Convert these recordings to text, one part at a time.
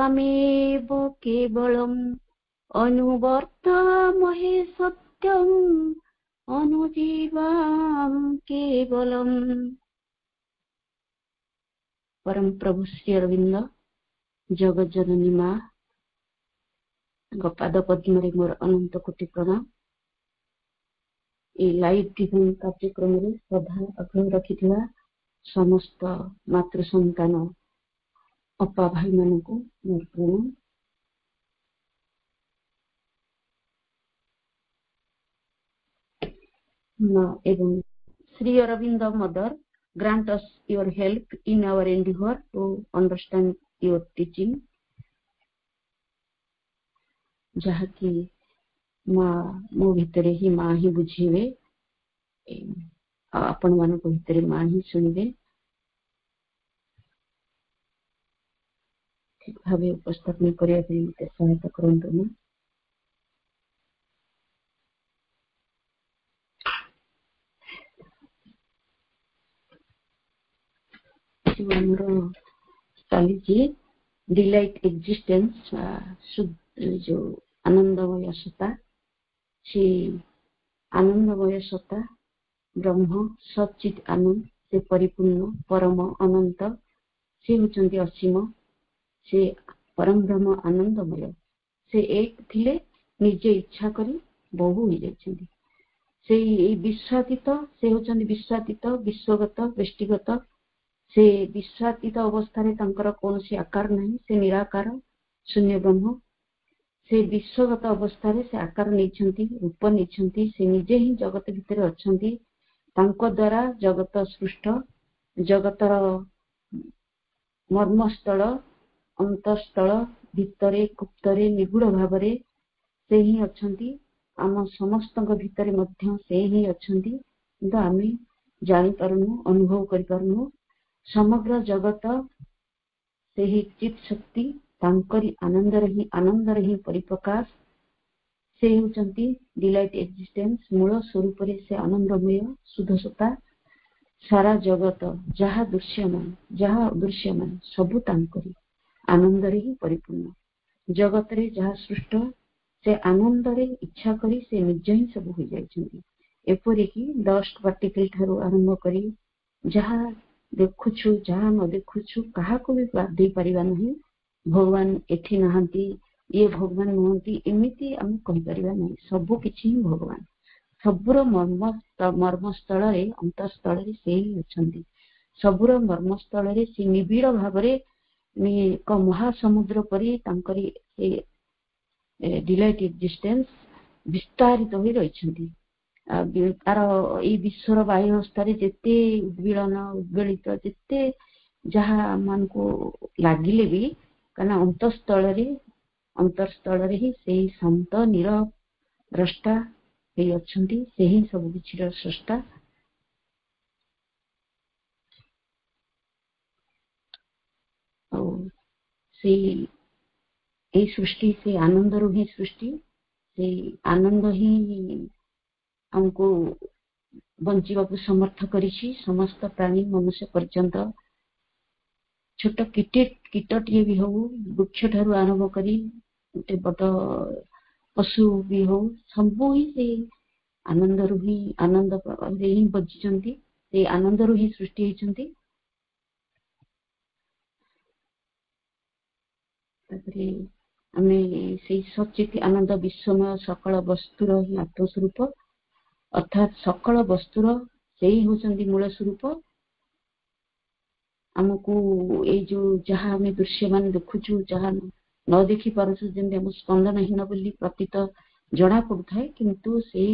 त्वामेव केवलम् अनुवर्तमहे सत्यम् अनुजीवाम् केवलम्। परम प्रभु श्री अरविंद जगत जननी माँ पाद पद्म मोर अनंत कोटि प्रणाम। ये लाइव टीवी कार्यक्रम रे श्रद्धा आग्रह रखी समस्त मातृ संतान अपा भाई मान को मोर प्रणाम। एवं Shri Aurobindo Mother grant us your help in our endeavor to understand your teaching। जहाँ की माँ मो भितर ही माँ ही बुझीवे, आपण मान को भितर माँ ही सुनिवे। ठीक भावे उपस्थापन करिया मते सहायता करंतु ना। चली डिलाइट एक्जिस्टेंस जो आनंदमय सत्ता, से आनंदमय सत्ता ब्रह्म सच्चित आनंद से परिपूर्ण परम अनंत से होचंती असीम, से परम ब्रह्म आनंदमय से एक थिले निजे इच्छा करी बहु हो जाइछंती। से विश्वातीत से होचंती विश्वातीत विश्वगत वृष्टिगत से विश्वातीत अवस्था तांकर कौन सी आकार नहीं, से निराकार शून्य ब्रह्म। से विश्वगत अवस्था से आकार नहीं रूप नहीं, से निजे ही जगत भितर अछंती। तांको द्वारा जगत सृष्ट, जगतर मर्मस्थल अंतस्थल भितरे गुप्तरे निगूढ़ भावरे से ही अछंती। आम समस्त भितरे मध्य से ही अछंती, किंतु आमे जानि पारुनु, अनुभव करि पारुनु। समग्र जगत से ही चित शक्ति तांकरी आनंदर ही परिप्रकाश से होचंती डिलाइट एक्जिस्टेंस। मूल स्वरूप से आनंदमय शुद्ध सत्ता। सारा जगत जहाँ दृश्यमान जहाँ अदृश्यमान सबु तांकरी आनंदर ही परिपूर्ण। जगत रे जहाँ सृष्ट से आनंदरे इच्छा करी से निज ही सब हो जाइछंती। एपरि कि डस्ट पार्टिकल ठारू आरंभ करी जहाँ देखुछु जहाँ न देखुछु कहा को भी दे परिबा नहीं। भगवान एठी नहांती, ये भगवान नहंती, एमिति हम कहि परिबा नहीं। सबु किछि ही भगवान, सबुर मर्मस्थल रे अंतस्थल रे से ही अछंती। सबुर मर्मस्थल रे से निबिड़ भावरे एक महासमुद्र परि तांकरी से डिलाइट एक्जिस्टेंस विस्तारित हो रहिछंती। तार ये विश्वर बाह्य अवस्था जिते उद्बीलन उद्वेलित जिते जहाँ मान को लगिले भी कहना अंतरस्थल रे ही से शांत नीरव द्रष्टा ही अछंती, से ही सब किछि स्रष्टा। और से ये सृष्टि से आनंद रू ही सृष्टि, से आनंद ही हमको बंचिबा को समर्थ करिछि। समस्त प्राणी मनुष्य पर्यंत छोट कीटटिए भी हो, वृक्ष ठारू आरंभ करी गोटे बड़ पशु भी हो, सबू ही से आनंद रू ही आनंद रे ही बंचिचंती, से आनंद रू ही सृष्टि होइचंती। तापरे आमे से सच्चित आनंद विश्वमय सकल वस्तुर ही आत्मस्वरूप, अर्थात सकल वस्तुर से ही होचंती मूल स्वरूप। हमको ये जो जहाँ हमें दृश्यमान देखुचु जहाँ न देखी पारुछु, जेमति हम स्पंदनहीन बोली प्रतीत जड़ा पड़ुଥାଏ, किंतु से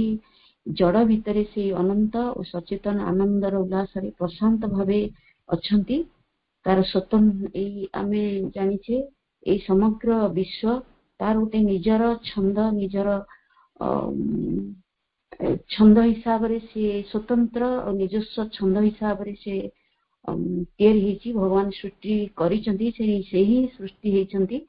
जड़ भितरे से अनंत और सचेतन आनंदर उल्लास प्रशांत भावे अछंती। तार स्वतंत्र आमे जानिछे ए समग्र विश्व तार गोटे निजर छंद, निजर छंद हिसाब रे से स्वतंत्र और निजस्व छंद हिसाब रे से तैयारी भगवान सृष्टि करिचंती। से ही सृष्टि हेचंती।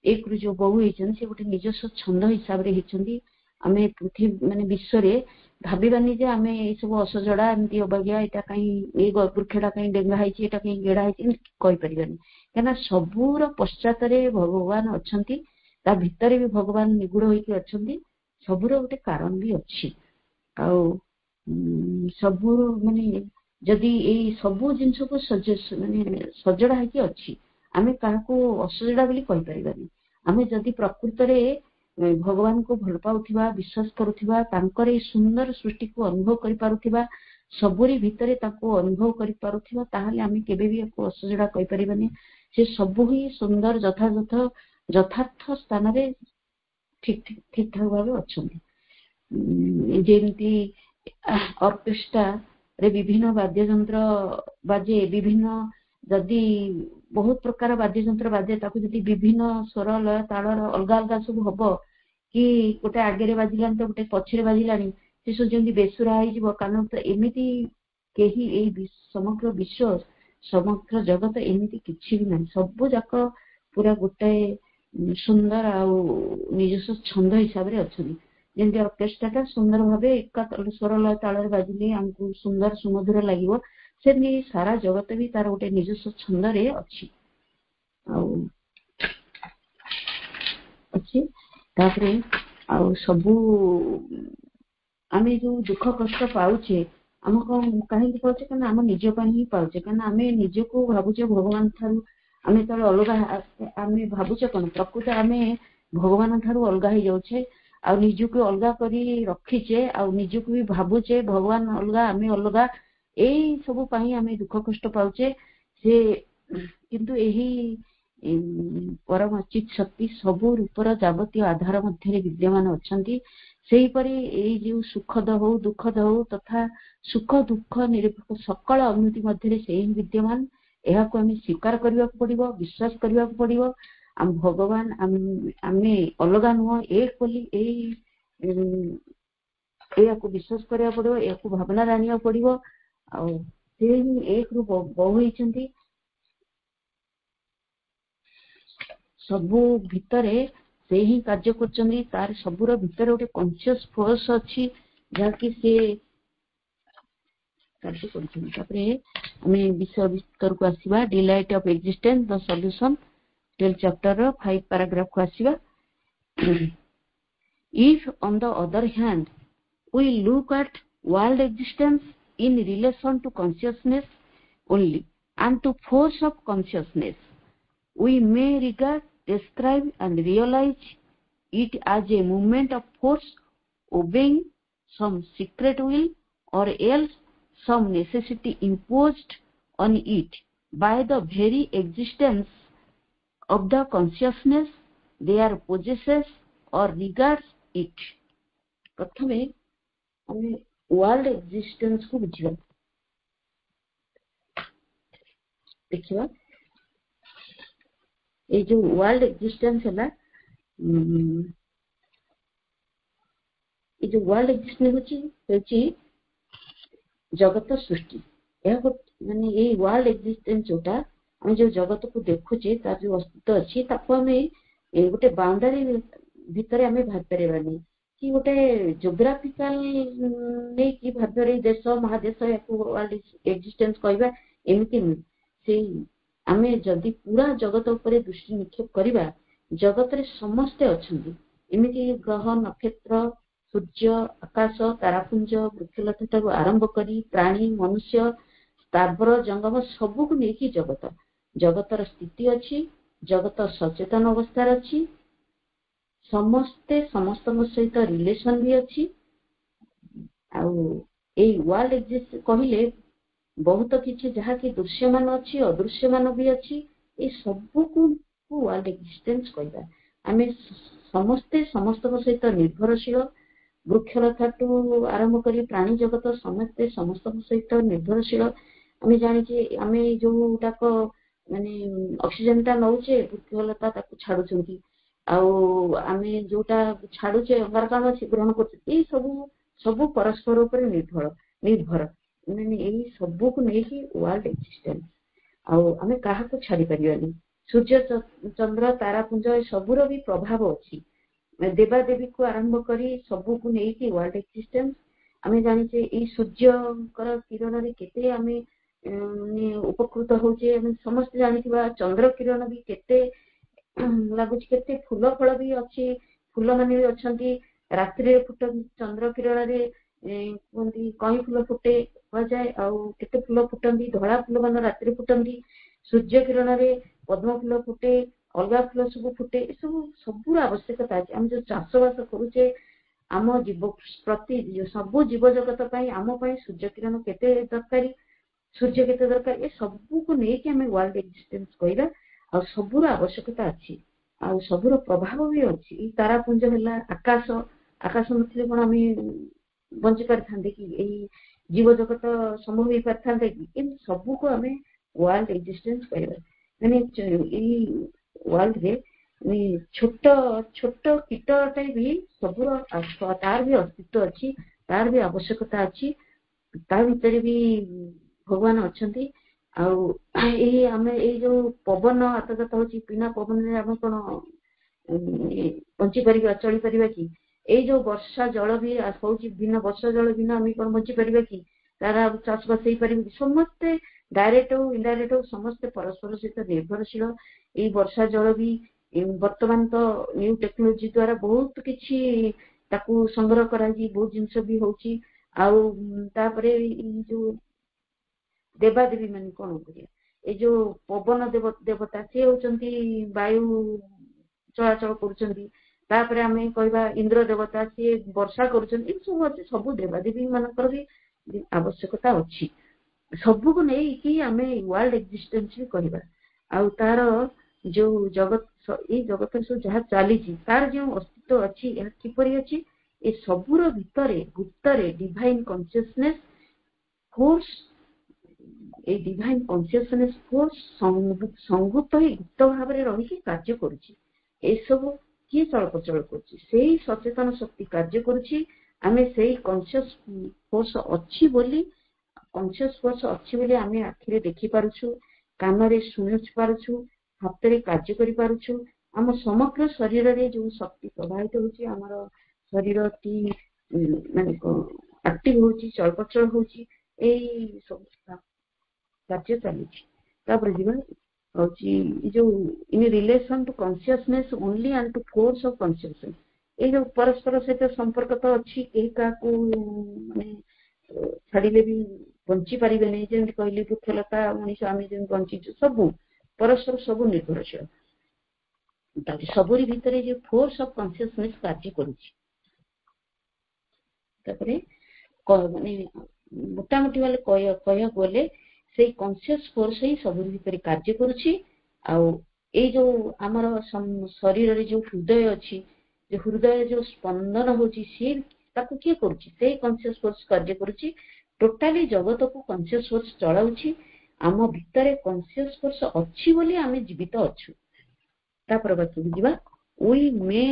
एक जो बहु हेचंती से गोटे निजस्व छंद हिसाब रे हेचंती। आमे पृथ्वी माने विश्व रे भाबिबानी जे आमे ए सब असजड़ा एमती अबज्ञा एटा कहीं ए वृक्षटा कहीं डेंगा है एटा कहीं गेड़ा है कहि परिबानी केना सबूर पश्चात रे भगवान अछंती ता भितरे भी भगवान निगुड़ होइके अछंती सबूर गोटे कारण भी अछि आ सबूर माने जदि ए सबु जिंस को माने सजड़ा है कि अछि आमे काहाको असजड़ा बोली कहि परिबानी आमे जदि प्रकृत रे भगवान को भल पाउथिबा विश्वास करुथिबा तांकर ए सुंदर सृष्टि को अनुभव करि पारुथिबा सबुरी भितरे ताको अनुभव करि पारुथिबा ताहाले आमे केबे भी एको असजड़ा कहि परिबानी से सबु ही सुंदर यथार्थ स्थान रे ठीक ठाक भाबे अछंती जेमती ऑर्केस्ट्रा रे विभिन्न वाद्य यंत्र बाजे विभिन्न जदि बहुत प्रकार वाद्य यंत्र बाजे ताकू जदि विभिन्न स्वर लय ताल अलगा अलगा सब हबो कि गोटे आगे बाजिलानी तो गोटे पछरे बाजिलानी से सब जेमती बेसुरा होई जिवो कारण तो एमिति केही ए समग्र विश्व समग्र जगत एमिति किछि भी नहीं सब जाक पूरा गोटे सुंदर आ निजस्व छंद हिसाब रे अछि जेमती ऑर्केस्ट्रा सुंदर भावे एका स्वर लय ताल बाजिले हमको सुंदर सुमधुर लागिवो से सारा जगत भी तार गोटे निजस्व छंद रे अछि तापरे आ सबू आमे जो दुख कष्ट पाउछे आम कहीं पाउछे कारण आम निज पाई ही पाउछे कारण आमे निज को भाबुचे भगवान थारु आमे तले अलगा आमे भाबुचे कोन प्रकृति आमे भगवान थारु अलगा ही जाउछे आ निज को अलगा करी रखीचे आ निज को भी भाबुचे भगवान अलगा आमे अलगा एई सब पाई आमे दुख कष्ट पाउछे से किंतु एही परम अचित शक्ति सबु रूपर जावतीय आधार मध्य विद्यमान अछंती सेही परी एई जे सुखद हो दुखद हो तथा सुख दुख निरपेक्ष सकल अनुभूति मध्य सेही विद्यमान एहा को आमे स्वीकार करबा पड़िबो विश्वास करबा पड़िबो हम भगवान आमे अलगा नुह एक बोली एया को विश्वास करबा पड़िबो एया को भावना जानिया पड़िबो आ सेही एक रु बहु हिचंती सबु भितरे से ही कार्य करचंदी तार सबुर भितरे गोटे कॉन्शियस फोर्स अछि जाकी से कार्य करचंदी तापरे हमें विषय विस्तार को आसीबा delight of existence the solution 12 chapter 5 paragraph को आसीबा if on the other hand we look at world existence in relation to consciousness only and to force of consciousness we may regard describe and realize it as a movement of force obeying some secret will or else some necessity imposed on it by the very existence of the consciousness there possesses or regards it. प्रथमे हमें world existence को बुझिबा देखिबा ए जो world existence है जो world existence होची जगत सृष्टि माने ये वर्ल्ड एक्जिस्टेंस जोटा हम जो जगत को देखुचे तार जो अस्तित्व अछि ताको हमें गोटे बाउंड्री भितरे हमें भाग परिबानी कि गोटे जियोग्राफिकल ने कि भाबरे देश महादेश याको वर्ल्ड एक्जिस्टेंस कहबा एमिति से आमे जदि पूरा जगत ऊपर दृष्टि निक्षेप करिबा जगत रे समस्त अछंती एमिति ग्रह नक्षत्र सूर्य आकाश तारापुंज वृक्षलता ठारू आरंभ करी प्राणी मनुष्य स्थावर जंगम सबु को नेकी जगत जगतर स्थिति अछि जगत सचेतन अवस्था अछि समस्ते समस्त सहित रिलेशन भी अछि आ ए वर्ल्ड एक्जिस्ट कहिले बहुत किछि जहा कि दृश्यमान अछि अदृश्यमान भी अछि ए सबु को वर्ल्ड एक्जिस्टेंस कहबा आमे समस्ते समस्त सहित निर्भरशील वृक्षलता टू आरंभ करी प्राणी जगत समस्ते समस्त सहित निर्भरशील आमे जानि जे आमे जोटा को माने ऑक्सीजन ता नउचे वृक्षलता ताकू छाडुचंती आमे जोटा छाडुचे अंगारकाम्ल से ग्रहण करते सबु परस्पर ऊपर निर्भर माने एई सबु को नेकी वर्ल्ड एक्जिस्टेंस आमे काहा को छाडी परिबानी सूर्य चंद्र तारापुंज सबुर भी प्रभाव अछि देवादेवी को आरंभ करी सबू को नहीं वर्ल्ड एक्जिस्टेंस आम जाने ये सूर्यकर किरण रे केते आमे उपकृत होचे समस्त जानिथिबा चंद्र किरण भी केते लगुच केते फूल फल भी अच्छी फूल माने भी अच्छी रात्रि फुट चंद्र किरण रे कहती कई फूल फुटे जाए आते फूल फुटती धड़ा फूल मान रात्रि फुटती सूर्य किरण रे पद्म फूल फुटे अलग फूल सब फुटे सब सबूर आवश्यकता अच्छे आम जो चाषबास करुचे आम जीव प्रति सब जीव जगत आम सूर्य किरण केते दरकारी सूर्य केते दरकार ये सबू को लेकिन आम वर्ल्ड एक्जिस्टेंस कहवा आ सबूर आवश्यकता अच्छी आ सबूर प्रभाव भी अच्छी तारापुंज है आकाश आकाश नथिले कौन आम बंची पारि था कि जीव जगत संभव हो पारि था कि इन सबू को आम वर्ल्ड एक्जिस्टेंस कहवा मैंने वर्ल्ड रे छोट छोट कीटटे भी सबूर तार भी अस्तित्व अच्छी तार भी आवश्यकता अच्छी ता भीतर भी भगवान अच्छा आम जो पवन आतजात हो बिना पवन आम कौन बंची पार चली पार कि ये जो वर्षा जल भी बिना वर्षा जल बिना आम कौन बंची पार कि तार चाषबास हो पार समस्ते डायरेक्ट हो इनडायरेक्ट हो समस्ते परस्पर सहित निर्भरशील ये वर्षा जल भी वर्तमान तो न्यू टेक्नोलोजी द्वारा बहुत किसी संग्रह करा बहुत जिनस भी होची जो देवादेवी मान कौन कर जो पवन देवता सी होती वायु चलाचल कर आम कहवा इंद्र देवता सी वर्षा कर सब देवादेवी मानकर भी आवश्यकता अच्छी सबू को नहीं आम वर्ल्ड एक्जिस्टेंस भी कहवा आ तार जो जगत ये जगत सब जहाँ चली तार जो अस्तित्व अच्छी किपरि अच्छी ये सबूर भितर गुप्तरे डिवाइन कॉन्शियसनेस फोर्स ये डिवाइन कॉन्शियसनेस फोर्स संगुप्त ही गुप्त भाव में रही कार्य करुच्ची सब किए चलप्रचल कर सचेतन शक्ति कार्य करुच्ची आम से कॉन्शियस फोर्स अच्छी बोली कॉन्शियस फोर्स अच्छी बोली आम आखिरे देखी पारुछु कान रे शुणी पारुछु हाथ में कार्य करि पारुछु आम समग्र शरीर रे जो शक्ति प्रभावित होची हमर शरीर टी माने एक्टिव होची चलप्रचल होची एई सब कार्य चली तापर जीवन होची जो in relation to consciousness only and to force of consciousness ए जो परस्पर सहित संपर्क तो अच्छी केही काकू माने छाड़िले भी बंची पारे नहीं जमी कहली वृक्षलता मनीष आम जमी बंची सबू परस्पर सबू निर्भरशील सबुरी भितर जो फोर्स ऑफ कॉन्शियसनेस कार्य करुच्ची माने मोटामोटी वाले कह गले से कॉन्शियस फोर्स ही सबुरी भितर कार्य करुच्ची आ जो आमर शरीर रे जो हृदय अच्छी जो हृदय जो स्पंदन होची सी ताकू किए करुच्ची से कॉन्शियस फोर्स कार्य करुच्ची टोटाली जगत को कॉन्शियस फोर्स चलाउची आम भितर कॉन्शियस फोर्स अच्छी बोली आम जीवित अच्छु तापर बाकी बुझा वी मे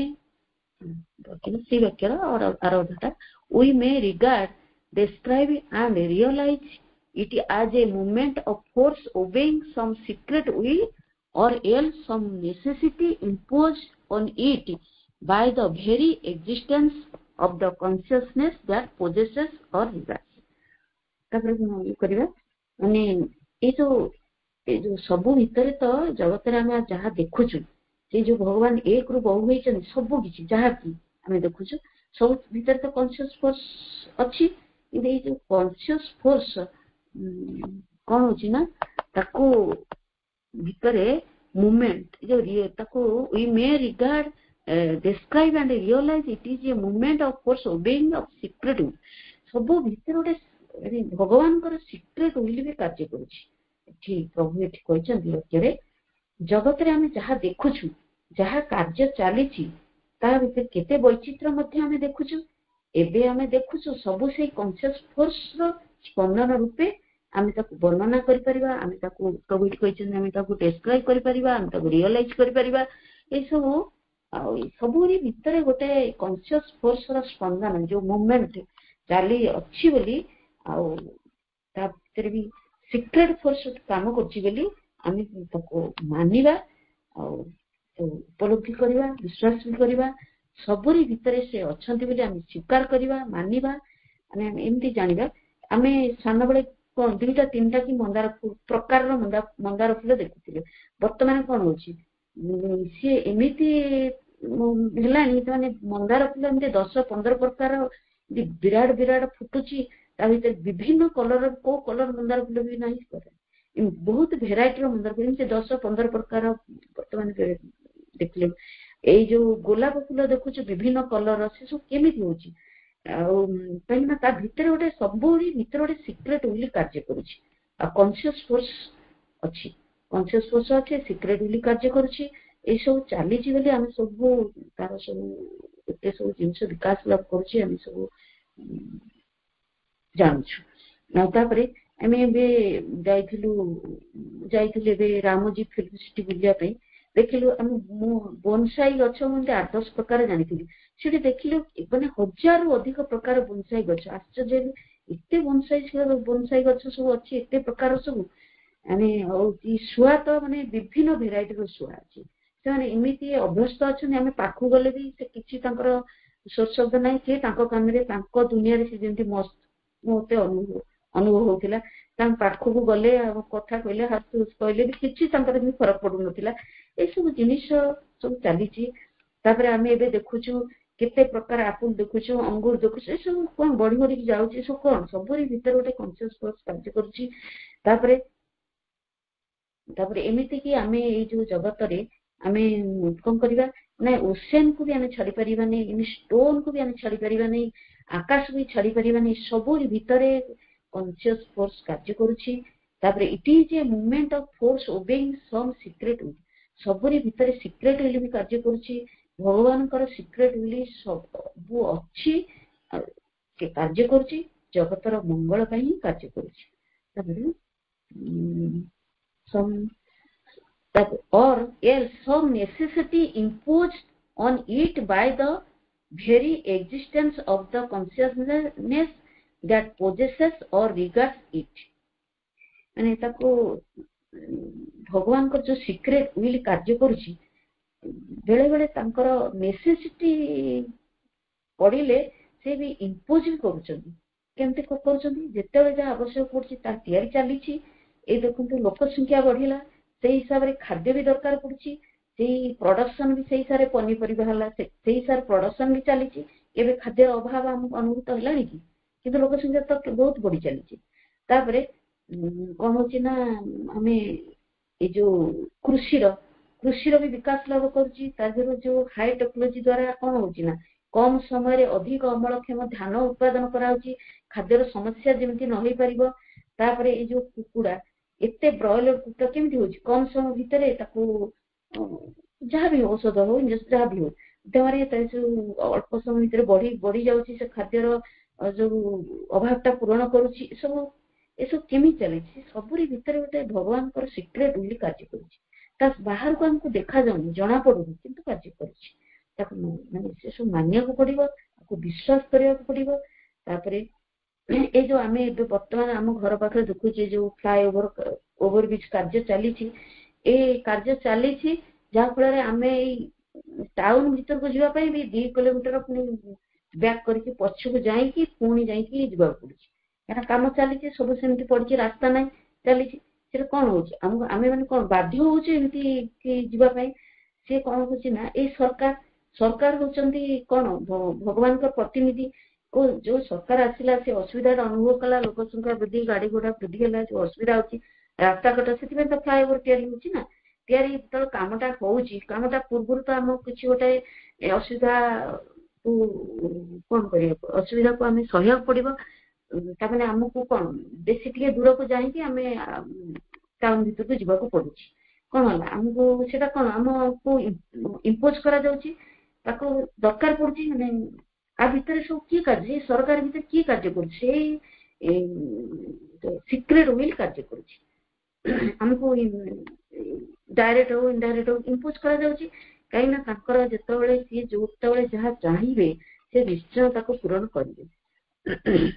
सी वाक्यर आरधा we may regard describe and realize it as a movement of force obeying some secret will or else some necessity imposed on it by the very existence of the consciousness that possesses or regards. तापर करबा माने ए जो सब भितर तो जगत रे हम जहाँ देखुछु से जो भगवान एक रु बहु होइछन सब किछि जहाँ की हमें देखुछु सब भितर तो कॉन्शियस फोर्स अच्छी ये जो कॉन्शियस फोर्स कौन होची ना ताको भितरे मूवमेंट जो ताको we may regard describe and realize it is a movement of force obeying of secret will सब भितर गोटे भगवान कर सिक्रेट विल भी कार्य करुछि ठीक प्रभु एठी कहछन वाक्य जगत रे हम जहाँ देखुछु जहाँ कार्य चली ता भितर केते वैचित्र मध्य हम देखुछु एबे आमे देखुछु सब से कॉन्शियस फोर्स रो स्पंदन रूपे आमे ताकू वर्णना करि परिबा आमे ताकू प्रभु कहछन आमे ताकू डिस्क्राइब करि परिबा आमे ताकू रियलाइज करि परिबा ए सब आ सबुरी भितर गोटे कॉन्शियस फोर्स रो स्पंदन जो मूवमेंट चाली अच्छी बोली आ ता भितर भी सीक्रेट फोर्स काम करछि बोली आमे ताकू मानिबा आ उपलब्धि करबा विश्वास भी करबा सबरी भितर से अछंती बोली आम स्वीकार करवा मानिबा आमे एमती जानिबा आमे सान बेले कौन दुईटा तीनटा कि मंदार प्रकार मंदार फूल देखुଥିଲେ बर्तमान कौन होची सी एमिति माने मंदार फूल एमती 10-15 प्रकार विराट विराट फुटुची विभिन्न कलर को कलर मंदार फूल भी नहीं बहुत भेराइटी मंदार फूल 10-15 प्रकार बर्तमान देखले ए जो गोलाप फूल देखुच विभिन्न कलर से सब केमिति होची कहीं ता भितर गोटे सब भितर गोटे सिक्रेट बोली कार्य करुची कॉन्शियस फोर्स अच्छी कॉन्शियस फोर्स अच्छे सिक्रेट बोली कार्य करुची ए सब चली बोली आम सब तार सब एत सब जिनस विकास लाभ करुची आम सब जानूँ तापर आम जाइए रामोजी फिल्म सिटी बुलापी देखिलु आम बोनसाई गछ मुझे 8-10 प्रकार जानी से देखिलु मैंने 1000 अधिक प्रकार बोनसाई गछ आश्चर्य एत बोनसाई गछ सब अच्छी एत प्रकार सब माने शुआ तो माने विभिन्न भेराइटी शुआ अच्छी से एमती अभ्यस्त अच्छा आम पाखु गले भी से किसी सोच शब्द ना सी काम दुनिया से जमी मस्त मत अनुभव होता पाखक गले कथा कहले हाथ कहले भी किसी फरक पड़ू ना ये सब जिनिस सब चली आम ए देखुचु केते प्रकार आपुल देखुचु अंगूर देखुचु सब कौन बढ़ी बढ़ी जाऊँगी सब कौन सबरी भीतर गोटे कॉन्शियस फोर्स कार्य करुँच एमती कि आम ये जो जगत आम कौन करवा ना ओसेन को भी आम छाड़ी पारिबा नहीं स्टोन को भी आम छाड़ी पारिबा नहीं आकाश भी छाड़ी पारिबा नहीं सबरी भीतर कॉन्शियस फोर्स कार्य करुँची it is a movement of force obeying some secret will सबरी भीतर सीक्रेट विल भी कार्य करुँची भगवान सीक्रेट विल सब अच्छी कार्य करुँची जगतर मंगल का ही कार्य करुँची or else some necessity imposed on it by the very existence of the consciousness that possesses or regards it माने ताको भगवान को जो सीक्रेट विल कार्य करुची बेले बेले तांकर नेसेसिटी पड़िले से भी इम्पोज भी करुचंदी केमते करुचंदी जेतेबेले जा आवश्यक पड़ची ता तयारी चलीची ए देखंतु लोक संख्या बढ़िला से हिसाब रे खाद्य भी दरकार पड़ची से प्रोडक्शन भी से हिसाब रे पनीपरिबा हला से हिसाब रे प्रोडक्शन भी चलीची एबे खाद्य अभाव हम अनुभूत हलानी कि किंतु लोक संख्या तो बहुत बढ़ी चलीची तापरे कौन होची ना आमे ए जो कृषिर भी विकास लाभ करुची ताजरो जो हाई टेक्नोलॉजी द्वारा कौन होची ना कम समय रे अधिक अमलक्षम धान उत्पादन कराउची खाद्यर समस्या जेमति न होई परिबो तापरे ए जो कुकुड़ा एते ब्रॉयलर कुकुड़ा केमति होची कम समय भितरे ताको जहाँ भी औषध हो इंजेक्शन जहाँ भी हो देवारे अल्प समय भितर बढ़ी जाउची से खाद्यर जो अभावटा पूरण करुची सब ये सब केमी चली सबरी भितर गोटे भगवान सीक्रेट बोली कार्य करुँच बाहर को हमको देखा जाऊनी जना पड़ूनी किंतु कार्य करुँच माने से सब मानिया को पड़िबो विश्वास करने को पड़िबो तापरे ए जो आम बर्तमान आम घर पाखे देखुचे जो फ्लाई ओवर ब्रिज कार्य चली कार्य चली जहाँफल आम टाउन भीतर को जावाई भी 2 किलोमीटर बैक करके पछक जाइए पुणी जाइए जावाक पड़ुची काम चली सब सेमती पड़ी रास्ता ना चली कौन हो आम मैंने कौन बाध्य होपाई सी कौन हो सरकार होती कौन भगवान प्रतिनिधि को जो सरकार आसला से असुविधा अनुभव कला लोक संख्या वृद्धि गाड़ी घोड़ा वृद्धि है जो असुविधा होती रास्ता कट से तो फ्लाईओवर या कामटा होमटा पूर्व तो आम कि गोटे असुविधा कौन कर असुविधा को आम सहया पड़ो ताने आमको कौन बेसी टे दूर को जाइए आम टाउन भीतर को जावाक पड़ुची कौन है आमको सेटा कौन आमको इम्पोज करा दरकार पड़ुची माने आ भितर सब किए कार्य सरकार भितर किए कार्य कर सीक्रेट विल कार्य करमको डायरेक्ट हो इनडायरेक्ट हो इम्पोज करा कहीं जिते सी जो जहाँ चाहिए से निश्चय पूरण करेंगे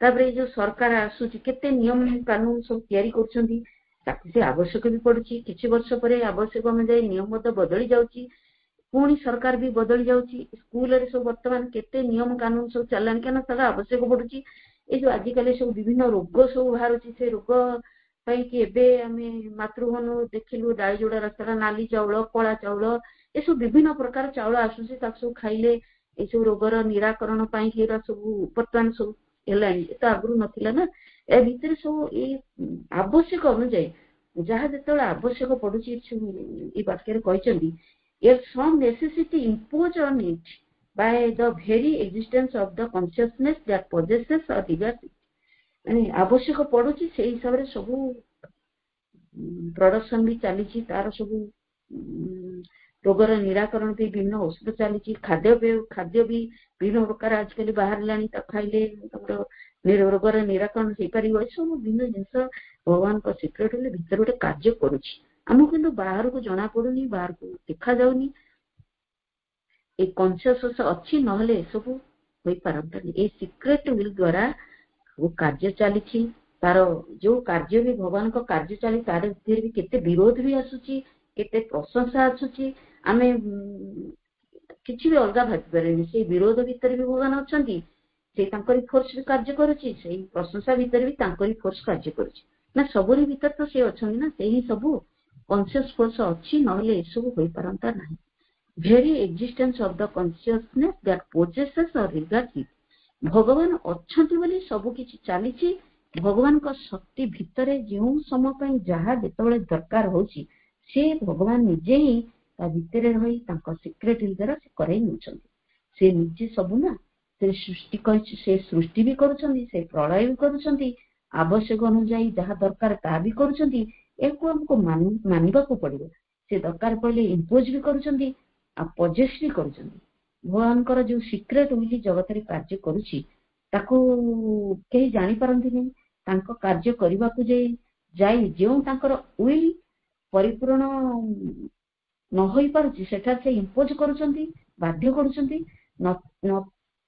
तापर जो सरकार आसूची केते नियम कानून सब तैयारी कर आवश्यक भी पड़ुची किछि वर्ष पर आवश्यक अनुसार नियम बदली जाउची पुणी सरकार भी बदली जाऊँगी स्कूल सब बर्तमान केते नियम कानून सब चलानी क्या तार आवश्यक पड़ुची ये जो आजिकल सब विभिन्न रोग सब बाहर से रोग कि एबे आमे मातृभूमि देखिलु डाई जोड़ा रखता नाली चाउल कला चाउल ये सब विभिन्न प्रकार चाउल आसूसी सब खाइले ये सब रोगर निराकरण सब बर्तमान सब है आगु नाला ना ए भितर सब ये आवश्यक अनुजाई जहाँ जो आवश्यक पड़ुची वाक्य कहते if some necessity imposed on it by the very existence of the consciousness that possesses or regards it माने आवश्यक पड़ुची से हिसाब रे सब प्रोडक्शन भी चली तार सब रोगर निराकरण भी विभिन्न औषध चली खाद्य भी विभिन्न प्रकार आजकल बाहर लानी खाइले रोगर निराकरण हो पार सब विभिन्न जिन भगवान का सिक्रेट होले भीतर गोटे कार्य करुछि आमको किंतु बाहर को जना पड़ुनी बाहर को देखा जाउनी ए कॉन्शियसनेस अच्छी नहले सब होई पारंतनी ए सिक्रेट विल द्वारा वो कार्य चली तार जो कार्य भी भगवान का कार्य चली तार भी केते विरोध भी आसुची केते प्रशंसा आसुची आमे किछि भी अलगा भाबी पारेनी से विरोध भीतर भी भगवान अछंती से तांकरी फोर्स भी कार्य करूची से प्रशंसा भीतर भी तांकरी फोर्स कार्य करूची ना सबरी भीतर तो से अछंती ना सेही सब कॉन्शियस फोर्स अच्छी नहले सब होई पारंता नाही very existence of the consciousness that possesses or regards it भगवान अच्छी बोली सब किछि चली भगवान का शक्ति भितर जो समय जहाँ जिते दरकार होची से भगवान निजे ही भितर रही सिक्रेट द्वारा से करई नउछन से निजे सब ना से सृष्टि कर से सृष्टि भी करुछंती से प्रलय भी करुछंती आवश्यक अनुसार जहाँ दरकार ता भी करुछंती एको हमको मानिबा को पड़िबो से दरकार पड़े इम्पोज भी करुछंती आ पजेस भी करुछंती भगवान जो सिक्रेट विली जगत रे कार्य करुछि ताको केही जानि पारंती नहीं तांको कार्य करबा को जाई जो तांकर विल परिपूर्ण न होई पारुछि सेठा से इम्पोज करुछंती बाध्य करुछंती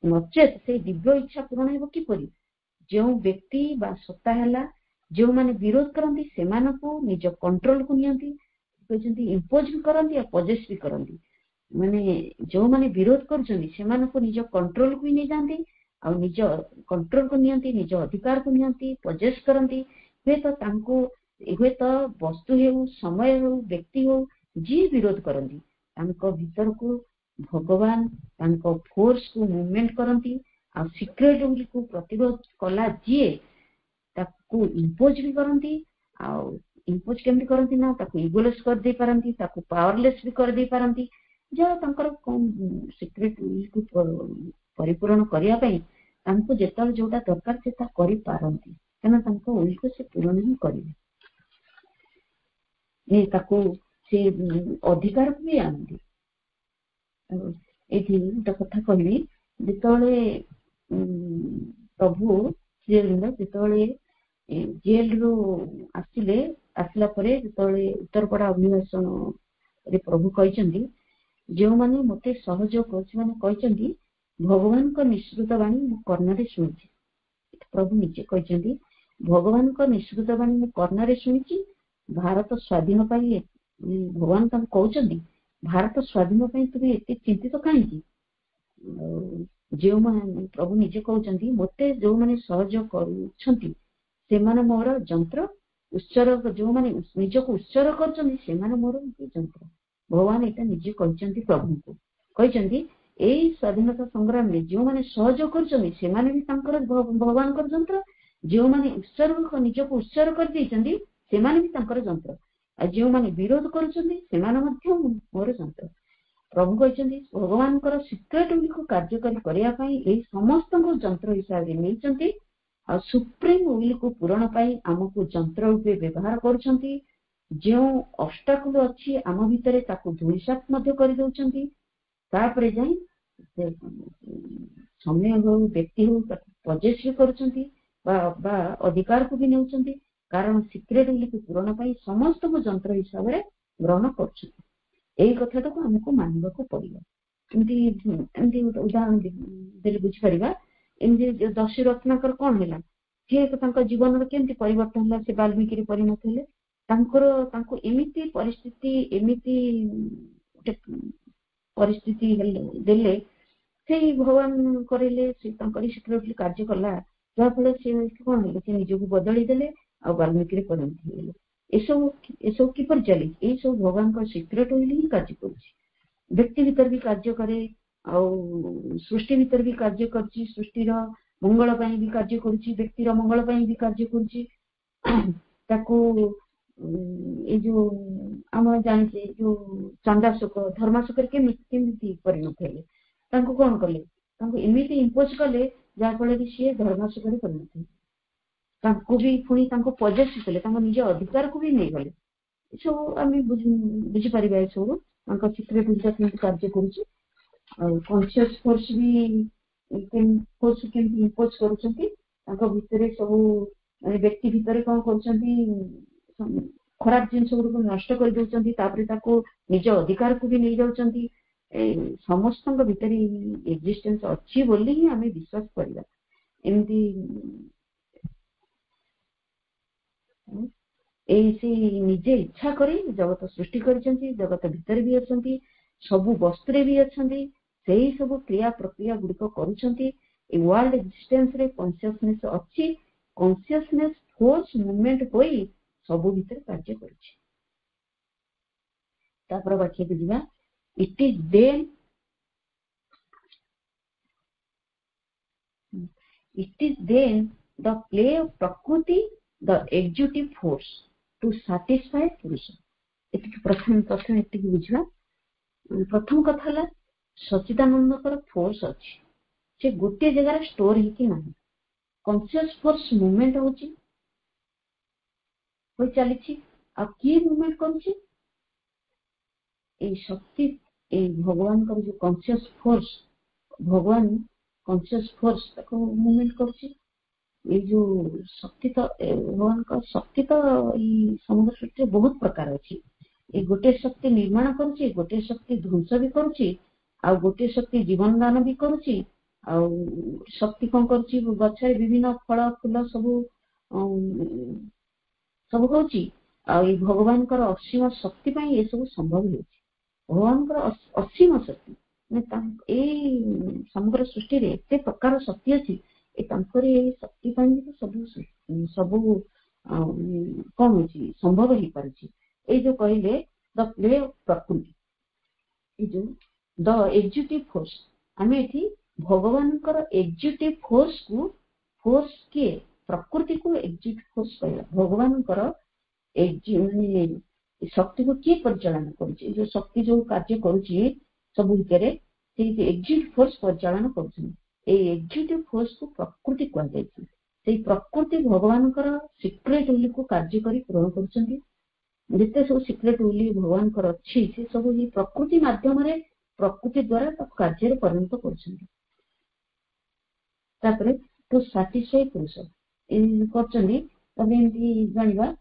नचेत से दिव्य इच्छा पूर्ण हेबो किपरि जो व्यक्ति बा सत्ता हैला जो माने विरोध करंती सेमानकु निज कंट्रोल को नियंती कहचंती इम्पोज भी करंती आ पजेस भी करंती माने जो माने विरोध करछंती सेमानकु निज कंट्रोल को नै जानती आ निज कंट्रोल को नियंती निज अधिकार को नियंती पजेस करंती हे तो तांको हे तो वस्तु हेउ समय हेउ व्यक्ति हो जी विरोध करंती तांको भीतर को भगवान तांको फोर्स को मूवमेंट करंती आ सिक्रेट विल को प्रतिरोध कला जी ताकू इम्पोज भी करंती आ इम्पोज केमती करंती ना ताकू इगोलेस कर दे पारंती ताकू पावरलेस भी कर दे पारंती जहाँ तांकर सिक्रेट विल को परिपूर्ण करिया पई तांको जेतल जोटा दरकार से ता करि पारंती केना तांको विल को से पूर्ण ही करिवे ए ताकू से अधिकार भी आनंदी एथि तो कथा कहबी जेतले प्रभु श्रीअरविंद जेतले जेल रो आसिले आसला परे जेतले उत्तरपड़ा अभिभाषण रे प्रभु कहचंदी जो माने मते सहयोग करछि माने कहचंदी भगवान को निश्चित वाणी मु कर्णरे सुनिछि प्रभु निजे कहचंदी भगवान को निश्चित वाणी मु कर्णरे सुनिछि भारत स्वाधीन पाई भगवान तम कहचंदी भारत स्वाधीन पाई तुमे एते चिंतित काहेकि जो माने प्रभु निजे कहचंदी मते जो माने सहयोग करूछंती से माने मोर यंत्र उत्सर्ग जो माने निज को उत्सर्ग करचंदी से माने मोर यंत्र भगवान एटा निजे कहचंदी प्रभु को कहचंदी एई स्वाधीनता संग्राम में जो माने सहयोग करचंदी से माने भी तांकर भगवान कर यंत्र जो माने उत्सर्ग निज को उत्सर्ग कर देचंदी से माने भी तांकर यंत्र आ जो माने विरोध करचंदी से माने मध्य मोर यंत्र प्रभु कहचंदी भगवान कर सिक्रेट विल को कार्यकारी करिया पई एई समस्त को यंत्र हिसाब रे नेचंती आ सुप्रीम विल को पूरण पाई हमको यंत्र रूपे व्यवहार करचंती जो ऑब्स्टैकल अछि आम भितरे ताकू धूलिसात मध्य कर दउचंती तापरे जाई समय हो व्यक्ति हो पजेस भी करचंती बा अधिकार को भी नेउचंती कारण सिक्रेट विल को पूरण पाई समस्त को यंत्र हिसाब रे ग्रहण करचंती एई कथाटा को हमको मानबा को पड़िबो एमती उदाहरण देले बुझी परिबा एमती दशी रत्नाकर कोन हैला जे तांका जीवन रे केमती परिवर्तन होला से वाल्मीकि रे परिणत हेले तांको एमिति परिस्थिति एमिति परिस्थिति देले से भगवान करेले से सिक्रेटली कार्य कला जहाँफल से कौन है से निजक बदली देले आ वाल्मीकि परिणत हो एसबू किपर चली ये सब भगवान सिक्रेट ही कार्य कर व्यक्ति भीतर भी कार्य करे सृष्टि भीतर भी कार्य कर सृष्टिर मंगल भी कार्य कर व्यक्तिर मंगल भी कार्य कर जो आम जाने जो चंडाशोक धर्माशोक केमी परिणत है कौन कले एमती इम्पोज कले जहाँफल सी धर्माशोक परिणत भी पुणी पजेस कले निज अधिकार को भी नहीं गले सब आम बुझीपर सब सिक्रेट कार्य कॉन्शियस फोर्स भी फोर्स केमती इम्पोज कर सब व्यक्ति भितर कौन कर खराब जिन गुड़ नष्ट कर निज अधिकार को भी नहीं जाऊँगी समस्त भीतर एक्जिस्टेंस अच्छी बोली ही आम विश्वास करवा एमती निजे इच्छा करी जगत सृष्टि कर जगत भीतर भी अच्छा सबू वस्तु भी अच्छा से सब क्रिया प्रक्रिया गुड़िक कर वर्ल्ड एक्जिस्टेंस रे कॉन्शियसनेस अच्छी कॉन्शियसनेस फोर्स मूवमेंट हो सबू भीतर कार्य कर बाकी बुझा it is then the play of prakriti the executive force to satisfy purusha प्रथम बुझा प्रथम कथा सच्चिदानंद फोर्स अच्छी से गोटे जगह स्टोर हो कॉन्शियस फोर्स मूवमेंट हो चली किए मूवमेंट कर शक्ति भगवान का जो कॉन्शियस फोर्स भगवान कॉन्शियस फोर्स मूवमेंट कर जो शक्ति तो भगवान का शक्ति तो समुद्र सृष्टि बहुत प्रकार अच्छी गोटे शक्ति निर्माण करुच्ची गोटे शक्ति ध्वंस भी करुच्ची आ गोटे शक्ति जीवन दान भी करुच्ची आ शक्ति कौन करुच्ची गछ विभिन्न फल फूल सब सब होची भगवान असीम शक्ति ये सब संभव हो भगवान असीम शक्ति समग्र सृष्टि एत प्रकार शक्ति अच्छी शक्ति सब सब कौन हो संभव हो पारे जो कहले द प्ले ऑफ प्रकृति जो द एग्जीक्यूटिव फोर्स आम ये भगवान एग्जीक्यूटिव फोर्स किए प्रकृति को एग्जीक्यूटिव फोर्स कहला भगवान शक्ति को किए परिचालन कर शक्ति जो कार्य करुच्ची सब भितर एग्जीक्यूटिव फोर्स परिचालन कर फोर्स को प्रकृति कहुई प्रकृति भगवान सिक्रेट विल को कार्यकारी पूरण करते सब सिक्रेट विल भगवान अच्छी से सब प्रकृति माध्यम प्रकृति द्वारा कार्य परिणत कर टू सैटिस्फाई पुरुष जाना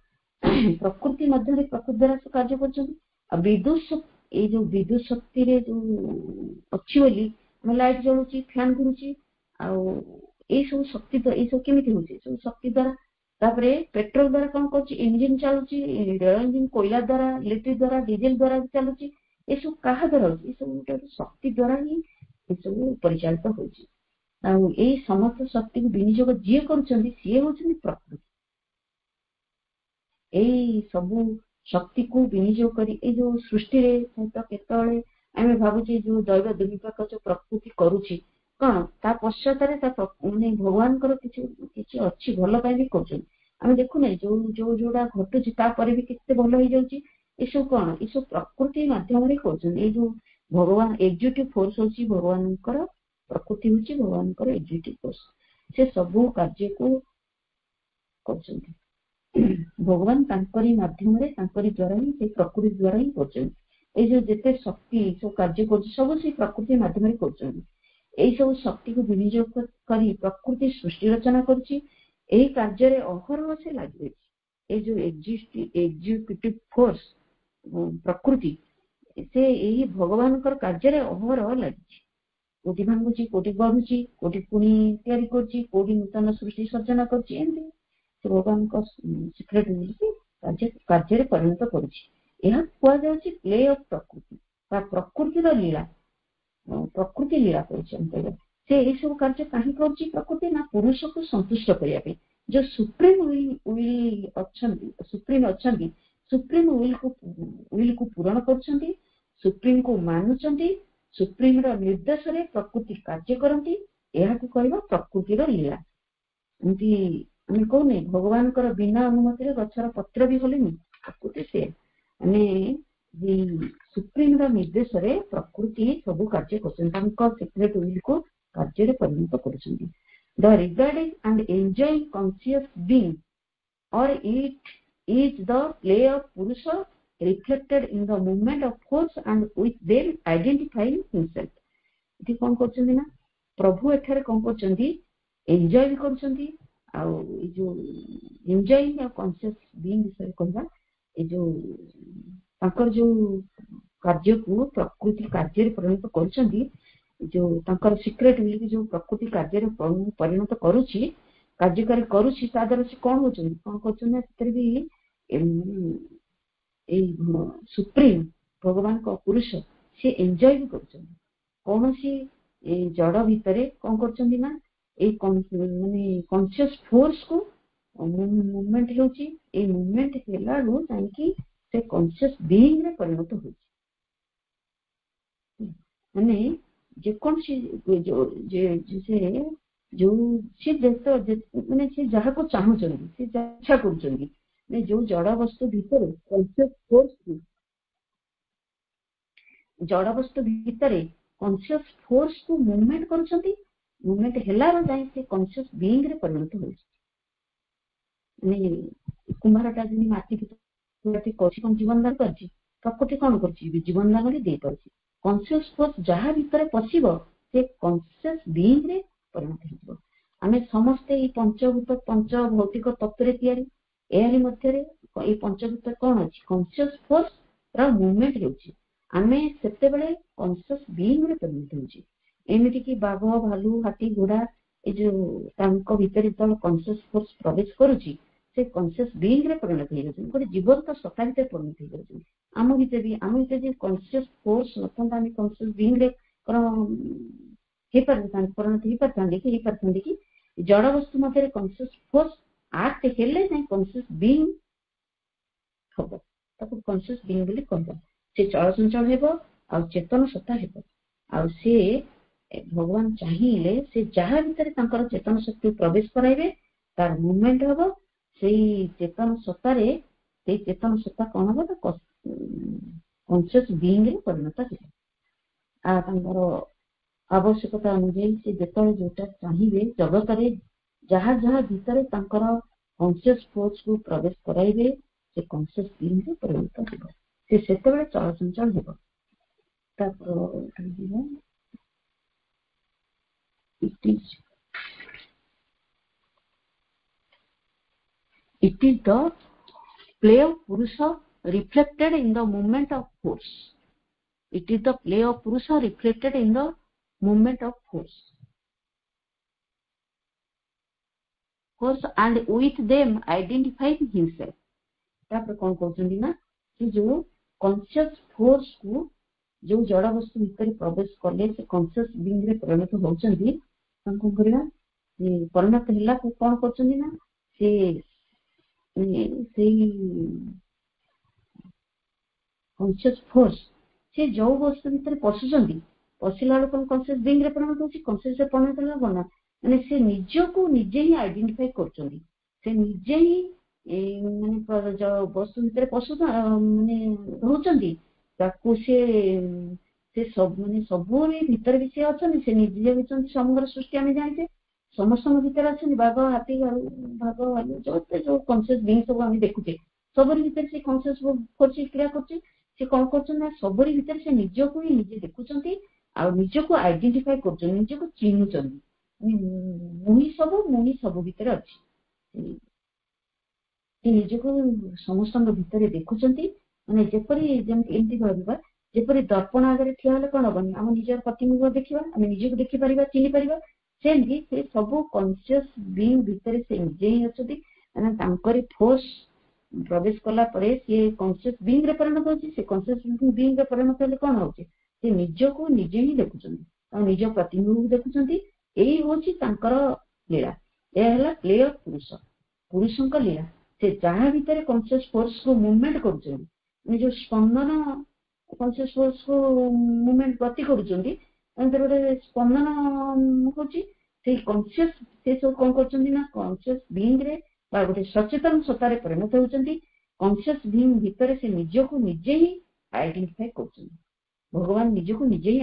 प्रकृति मध्य प्रकृति द्वारा से कार्य कर विद्युत ये जो विद्युत शक्ति रे जो अच्छी बोली लाइट जलुची फैन घुरुची सब शक्ति ये सब केमी हो सब शक्ति द्वारा तापरे पेट्रोल द्वारा कौन कर इंजिन चलुची रेल इंजिन कोयला द्वारा इलेक्ट्रिक द्वारा डीजेल द्वारा चलुची ये सब क्या द्वारा ये सब गोटे शक्ति द्वारा ही ये सब परिचालित हो समस्त शक्ति को विनियोग जी कर सी हूँ प्रकृति यही सबू शक्ति को विनियोग करी जो सृष्टि रे तो केतले आम भावुचे जो दैव दुर्विपाक जो प्रकृति करुच्ची कौन ता पश्चात माने भगवान किसी अच्छी भल भी कर देखुना जो जो जोड़ा घटुची भी कितने भल हो जाऊँगी ये सब कौन ये सब प्रकृति मध्यम कर जो भगवान एग्जीक्यूटिव फोर्स होची भगवान प्रकृति होची भगवान एग्जीक्यूटिव फोर्स से सबू कार्य को कर भगवान माध्यम द्वारा ही प्रकृति द्वारा ही कर जिते शक्ति सब कार्य कर सब से प्रकृति माध्यम कर सब शक्ति को विनियोग कर प्रकृति सृष्टि रचना कर कार्य अहरह से लगे जो एग्जीक्यूटिव फोर्स प्रकृति से यही भगवान कार्य अहरह लगी कोटि भांगुची कोटि बढ़ुची कोटि पुणी तैयारी करची कोटि नूतन सृष्टि सर्जना करची भगवान सिक्रेट कार्य परिणत करुच्ची प्ले ऑफ प्रकृति प्रकृतिर लीला ପ୍ରକୃତି ଲୀଳା କରୁଛି ଆମେ କହିବା। ସେ ଏଇସବୁ କାର୍ଯ୍ୟ କାହିଁ କରୁଛି ପ୍ରକୃତି ନା ପୁରୁଷକୁ ସନ୍ତୁଷ୍ଟ କରିବା ପାଇଁ। ଯୋଉ ସୁପ୍ରିମ ୱିଲ୍ ଅଛନ୍ତି ସୁପ୍ରିମ ୱିଲ୍କୁ ପୂରଣ କରୁଛନ୍ତି, ସୁପ୍ରିମକୁ ମାନୁଛନ୍ତି, ସୁପ୍ରିମର ନିର୍ଦ୍ଦେଶରେ ପ୍ରକୃତି କାର୍ଯ୍ୟ କରନ୍ତି। ଏହାକୁ କହିବା ପ୍ରକୃତିର ଲୀଳା। ଏମିତି ଆମେ କହୁନେ ଭଗବାନଙ୍କର ବିନା ଅନୁମତିରେ ଗଛର ପତ୍ର ବି ହଲେନି, ପ୍ରକୃତି ସେ ମାନେ ସୁପ୍ରିମର ନିର୍ଦ୍ଦେଶରେ ପ୍ରକୃତି ସବୁ କାର୍ଯ୍ୟ କରୁଛନ୍ତି, ତାଙ୍କ ସିକ୍ରେଟ ୱିଲ୍କୁ କାର୍ଯ୍ୟରେ ପରିଣତ କରୁଛନ୍ତି। The regarding and enjoying conscious being, or it is the play of Purusha reflected in the movement of force and with them identifying himself। ଏଠି କଣ କରୁଛନ୍ତି ନା ପ୍ରଭୁ ଏଠାରେ କଣ କରୁଛନ୍ତି, ଏନ୍ଜୟ ବି କରୁଛନ୍ତି। ଆଉ ଏଇ ଯୋଉ ଏନ୍ଜୟିଂ ଆଉ କନସିୟସ୍ ବିଇଂ ବିଷୟରେ କହିବା, ଏଇ ଯୋଉ ତାଙ୍କର ଯୋଉ କାର୍ଯ୍ୟକୁ ପ୍ରକୃତି କାର୍ଯ୍ୟରେ ପରିଣତ କରୁଛନ୍ତି, ଯୋଉ ତାଙ୍କର ସିକ୍ରେଟ ୱିଲ୍ ଯୋଉ ପ୍ରକୃତି କାର୍ଯ୍ୟରେ ପରିଣତ କରୁଛି, କାର୍ଯ୍ୟକାରୀ କରୁଛି, ତା ଦ୍ୱାରା ସେ କଣ ହଉଛନ୍ତି, କଣ କରୁଛନ୍ତି ନା ସେଥିରେ ବି ଏଇ ସୁପ୍ରିମ ଭଗବାନଙ୍କ ପୁରୁଷ ସେ ଏନ୍ଜୟ ବି କରୁଛନ୍ତି। କୌଣସି ଜଡ ଭିତରେ କଣ କରୁଛନ୍ତି ନା ଏଇ ମାନେ କନସିୟସ୍ ଫୋର୍ସକୁ ମୁଭମେଣ୍ଟ ହେଉଛି, ଏଇ ମୁଭମେଣ୍ଟ ହେଲାରୁ ଯାଇକି ସେ କନସିୟସ୍ ବିଇଂରେ ପରିଣତ ହଉଛି। ମାନେ ଯେକୌଣସି ମାନେ ସେ ଯାହାକୁ ଚାହୁଁଛନ୍ତି, ସେ ଇଚ୍ଛା କରୁଛନ୍ତି, ମାନେ ଯୋଉ ଜଡ ବସ୍ତୁ ଭିତରେ କନସିୟସ୍ ଫୋର୍ସକୁ ମୁଭମେଣ୍ଟ କରୁଛନ୍ତି, ମୁଭମେଣ୍ଟ ହେଲାରୁ ଯାଇ ସେ କନସିୟସ୍ ବିଇଂରେ ପରିଣତ ହଉଛି। ମାନେ କୁମ୍ଭାରଟା ଯେମିତି ମାଟି କରୁଛି, କଣ ଜୀବନ ଦାନ କରିଛି, ପ୍ରକୃତି କଣ କରୁଛି, ଜୀବନ ଦାନ ବି ଦେଇପାରୁଛି। କନସିୟସ୍ ଫୋର୍ସ ଯାହା ଭିତରେ ପଶିବ ସେ କନସିୟସ୍ ବିଇଂରେ ପରିଣତ ହେଇଯିବ। ଆମେ ସମସ୍ତେ ଏଇ ପଞ୍ଚଭୂତ ପଞ୍ଚ ଭୌତିକ ତତ୍ତ୍ୱରେ ତିଆରି, ଏହାରି ମଧ୍ୟରେ ଏଇ ପଞ୍ଚଭୂତ କଣ ଅଛି, କନସିୟସ୍ ଫୋର୍ସ ର ମୁଭମେଣ୍ଟ ହେଉଛି। ଆମେ ସେତେବେଳେ କନସିୟସ୍ ବିଇଂରେ ପରିଣତ ହେଉଛି। ଏମିତିକି ବାଘ, ଭାଲୁ, ହାତୀ, ଘୋଡା ଏ ଯୋଉ ତାଙ୍କ ଭିତରେ ଯେତେବେଳେ କନସିୟସ୍ ଫୋର୍ସ ପ୍ରବେଶ କରୁଛି, ସେ କନସିୟସ୍ ବିଇଂରେ ପରିଣତ ହେଇଯାଉଛନ୍ତି, ଗୋଟେ ଜୀବନ୍ତ ସତ୍ତା ଭିତରେ ପରିଣତ ହେଇଯାଉଛନ୍ତି। ଆମ ଭିତରେ ଯେ କନସିୟସ୍ ଫୋର୍ସ ନଥାନ୍ତା, ଆମେ କନସିୟସ୍ ବିଇଂରେ ପରିଣତ ହେଇପାରିଥାନ୍ତି କି ଜଡ ବସ୍ତୁ ମଧ୍ୟରେ କନସିୟସ୍ ଫୋର୍ସ ଆକ୍ଟ ହେଲେ ଯାଇ କନସିୟସ୍ ବିଇଂ ହବ, ତାକୁ କନସିୟସ୍ ବିଇଂ ବୋଲି କହିବା। ସେ ଚଳଚଞ୍ଚଳ ହେବ ଆଉ ଚେତନ ସତ୍ତା ହେବ। ଆଉ ସେ ଭଗବାନ ଚାହିଁଲେ ସେ ଯାହା ଭିତରେ ତାଙ୍କର ଚେତନ ଶକ୍ତି ପ୍ରବେଶ କରାଇବେ, ତାର ମୁଭମେଣ୍ଟ ହବ। ସେଇ ଚେତନ ସତ୍ତାରେ ସେଇ ଚେତନ ସତ୍ତା କଣ ହବ ନା କନସିୟସ୍ ବିଇଂରେ ପରିଣତ ହେବ। ଆଉ ତାଙ୍କର ଆବଶ୍ୟକତା ଅନୁଯାୟୀ ସେ ଯେତେବେଳେ ଯୋଉଟା ଚାହିଁବେ ଜଗତରେ ଯାହା ଯାହା ଭିତରେ ତାଙ୍କର କନସିୟସ୍ ଫୋର୍ସକୁ ପ୍ରବେଶ କରାଇବେ, ସେ କନସିୟସ୍ ବିଇଂରେ ପରିଣତ ହେବ। ସେ ସେତେବେଳେ ଚଳଚଞ୍ଚଳ ହେବ। ତାପରେ it is the play of Purusha reflected in the movement of force. It is the play of Purusha reflected in the movement of force and with them identifying himself। ତାପରେ କଣ କହୁଛନ୍ତି ନା ସେ ଯୋଉ କନସିୟସ୍ ଫୋର୍ସକୁ ଯୋଉ ଜଡ ବସ୍ତୁ ଭିତରେ ପ୍ରବେଶ କଲେ ସେ କନସିୟସ୍ ବିଇଂରେ ପରିଣତ ହଉଛନ୍ତି, ତାଙ୍କୁ କରିବା ପରିଣତ ହେଲା କଣ କରୁଛନ୍ତି ନା ସେ ସେଇ କନସିୟସ୍ ଫୋର୍ସ ସେ ଯୋଉ ବସ୍ତୁ ଭିତରେ ପଶୁଛନ୍ତି, ପଶିଲା ବେଳକୁ କନସିୟସ୍ ବିଇଂରେ ପରିଣତ ହଉଛି। କନସିୟସ୍ ପରିଣତ ହେଲା କଣ, ମାନେ ସେ ନିଜକୁ ନିଜେ ହିଁ ଆଇଡେଣ୍ଟିଫାଇ କରୁଛନ୍ତି। ସେ ନିଜେ ହିଁ ମାନେ ବସ୍ତୁ ଭିତରେ ମାନେ ରହୁଛନ୍ତି, ତାକୁ ସେ ମାନେ ସବୁରି ଭିତରେ ବି ସେ ଅଛନ୍ତି। ସେ ନିଜେ ହେଉଛନ୍ତି ସମଗ୍ର ସୃଷ୍ଟି। ଆମେ ଜାଣିଛେ ସମସ୍ତଙ୍କ ଭିତରେ ଅଛନ୍ତି, ବାଘ, ହାତୀ, ଭାଲୁ ଯୋଉ କନସିୟସ୍ ବିଇଂ ସବୁ ଆମେ ଦେଖୁଛେ, ସବୁରି ଭିତରେ ସେ କନସିୟସ୍ ଫୋର୍ସ କ୍ରିୟା କରୁଛି। ସେ କଣ କରୁଛନ୍ତି ନା ସବୁରି ଭିତରେ ସେ ନିଜକୁ ହିଁ ନିଜେ ଦେଖୁଛନ୍ତି ଆଉ ନିଜକୁ ଆଇଡେଣ୍ଟିଫାଇ କରୁଛନ୍ତି, ନିଜକୁ ଚିହ୍ନୁଛନ୍ତି। ମୁଁ ହିଁ ସବୁ ଭିତରେ ଅଛି। ସେ ନିଜକୁ ସମସ୍ତଙ୍କ ଭିତରେ ଦେଖୁଛନ୍ତି। ମାନେ ଯେପରି ଏମିତି ଭାବିବା, ଯେପରି ଦର୍ପଣ ଆଗରେ ଠିଆ ହେଲେ କଣ ହବନି, ଆମ ନିଜର ପ୍ରତିବିମ୍ବ ଦେଖିବା, ଆମେ ନିଜକୁ ଦେଖିପାରିବା, ଚିହ୍ନି ପାରିବା। ସେମିତି ସେ ସବୁ କନସିୟସ୍ ବିଇଂ ଭିତରେ ସେ ନିଜେ ହିଁ ଅଛନ୍ତି। ମାନେ ତାଙ୍କରି ଫୋର୍ସ ପ୍ରବେଶ କଲା ପରେ ସିଏ କନସିୟସ୍ ବିଇଂରେ ପରିଣତ ହଉଛି। ସେ କନସିୟସ୍ ବିଇଂରେ ପରିଣତ ହେଲେ କଣ ହଉଛି, ସେ ସେ ନିଜକୁ ନିଜେ ହିଁ ଦେଖୁଛନ୍ତି, ନିଜ ପ୍ରତିବିମ୍ବକୁ ଦେଖୁଛନ୍ତି। ଏଇ ହଉଛି ତାଙ୍କର ଲୀଳା। ଏହା ହେଲା ପ୍ଲେ ଅଫ ପୁରୁଷ, ପୁରୁଷଙ୍କ ଲୀଳା। ସେ ଯାହା ଭିତରେ କନସିୟସ୍ ଫୋର୍ସକୁ ମୁଭମେଣ୍ଟ କରୁଛନ୍ତି, ନିଜ ସ୍ପନ୍ଦନ କନସିୟସ୍ ଫୋର୍ସକୁ ମୁଭମେଣ୍ଟ ଗତି କରୁଛନ୍ତି, ଗୋଟେ ସ୍ପନ୍ଦନ ହଉଛି ସେଇ କନସିୟସ୍। ସେ ସବୁ କଣ କରୁଛନ୍ତି ନା କନସିୟସ୍ ବିଇଂରେ ବା ଗୋଟେ ସଚେତନ ସତ୍ତାରେ ପରିଣତ ହଉଛନ୍ତି। କନସିୟସ୍ ବିଇଂ ଭିତରେ ସେ ନିଜକୁ ନିଜେ ହିଁ ଆଇଡେଣ୍ଟିଫାଏ କରୁଛନ୍ତି। ଭଗବାନ ନିଜକୁ ନିଜେ ହିଁ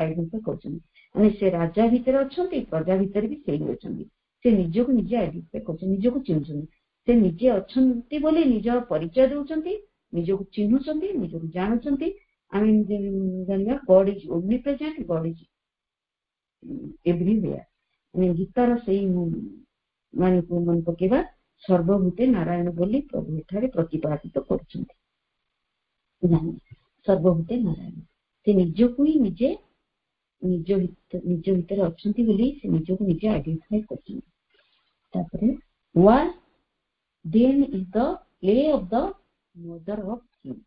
ଆଇଡେଣ୍ଟିଫାଏ କରୁଛନ୍ତି। ମାନେ ସେ ରାଜା ଭିତରେ ଅଛନ୍ତି, ପ୍ରଜା ଭିତରେ ବି ସେଇ ଅଛନ୍ତି। ସେ ନିଜକୁ ନିଜେ ଆଇଡେଣ୍ଟିଫାଏ କରୁଛନ୍ତି, ନିଜକୁ ଚିହ୍ନୁଛନ୍ତି। ସେ ନିଜେ ଅଛନ୍ତି ବୋଲି ନିଜର ପରିଚୟ ଦେଉଛନ୍ତି, ନିଜକୁ ଚିହ୍ନୁଛନ୍ତି, ନିଜକୁ ଜାଣୁଛନ୍ତି। ଆମେ ଜାଣିବା ଗଡ୍ ଇଜ ଓମ୍ନିପ୍ରେଜେଣ୍ଟ, ଗଡ୍ ଇଜ ଏଭ୍ରିୱେୟାର। ମାନେ ଗୀତାର ସେଇ ବାଣୀକୁ ମନେ ପକେଇବା, ସର୍ବଭୂତେ ନାରାୟଣ ବୋଲି ପ୍ରଭୁ ଏଠାରେ ପ୍ରତିପାଦିତ କରୁଛନ୍ତି। ସର୍ବଭୂତେ ନାରାୟଣ, ସେ ନିଜକୁ ହିଁ ନିଜେ ନିଜ ଭିତରେ ଅଛନ୍ତି ବୋଲି ସେ ନିଜକୁ ନିଜେ ଆଇଡେଣ୍ଟିଫାଏ କରୁଛନ୍ତି। ତାପରେ what then is the play of the mother of things,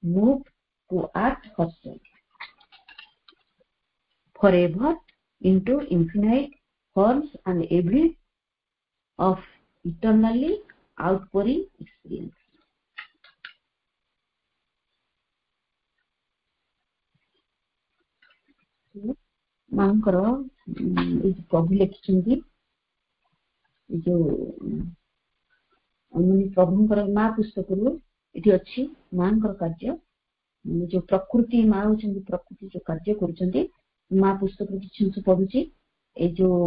moved to act herself forever into infinite forms and every of eternally outpouring experience. ମାଙ୍କର ପ୍ରଭୁ ଲେଖିଛନ୍ତି ଯୋଉ ପ୍ରଭୁଙ୍କର ମା ପୁସ୍ତକରୁ ଏଠି ଅଛି ମାଙ୍କର କାର୍ଯ୍ୟ। ଯୋଉ ପ୍ରକୃତି ମା ହଉଛନ୍ତି ପ୍ରକୃତି ଯୋଉ କାର୍ଯ୍ୟ କରୁଛନ୍ତି, ମା ପୁସ୍ତକରୁ କିଛି ଅଂଶ ପଢୁଛି। ଏଇ ଯୋଉ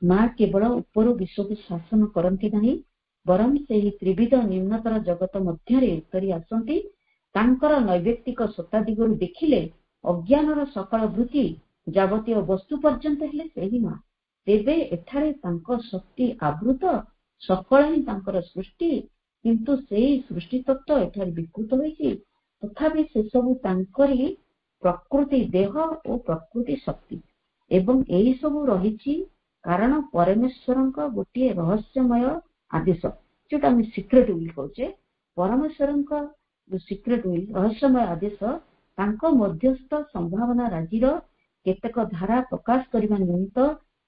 ମା କେବଳ ଉପରୁ ବିଶ୍ୱକୁ ଶାସନ କରନ୍ତି ନାହିଁ, ବରଂ ସେହି ତ୍ରିବିଧ ନିମ୍ନତର ଜଗତ ମଧ୍ୟରେ ଉତ୍ତରି ଆସନ୍ତି। ତାଙ୍କର ନୈବେକ୍ତିକ ସତ୍ତା ଦିଗରୁ ଦେଖିଲେ ଅଜ୍ଞାନର ସକଳ ବୃତ୍ତି ଯାବତୀୟ ବସ୍ତୁ ପର୍ଯ୍ୟନ୍ତ ହେଲେ ସେହି ମା। ତେବେ ଏଠାରେ ତାଙ୍କ ଶକ୍ତି ଆବୃତ, ସକଳ ହିଁ ତାଙ୍କର ସୃଷ୍ଟି, କିନ୍ତୁ ସେଇ ସୃଷ୍ଟି ତତ୍ତ୍ୱ ଏଠାରେ ବିକୃତ ହୋଇଛି। ତଥାପି ସେସବୁ ତାଙ୍କରି ପ୍ରକୃତି ଦେହ ଓ ପ୍ରକୃତି ଶକ୍ତି। ଏବଂ ଏହି ସବୁ ରହିଛି କାରଣ ପରମେଶ୍ୱରଙ୍କ ଗୋଟିଏ ରହସ୍ୟମୟ ଆଦେଶ, ଯୋଉଟା ଆମେ ସିକ୍ରେଟ ୱିଲ୍ କହୁଛେ। ପରମେଶ୍ୱରଙ୍କ ଯୋଉ ସିକ୍ରେଟ ୱିଲ୍, ରହସ୍ୟମୟ ଆଦେଶ, ତାଙ୍କ ମଧ୍ୟସ୍ଥ ସମ୍ଭାବନା ରାଜିର କେତେକ ଧାରା ପ୍ରକାଶ କରିବା ନିମିତ୍ତ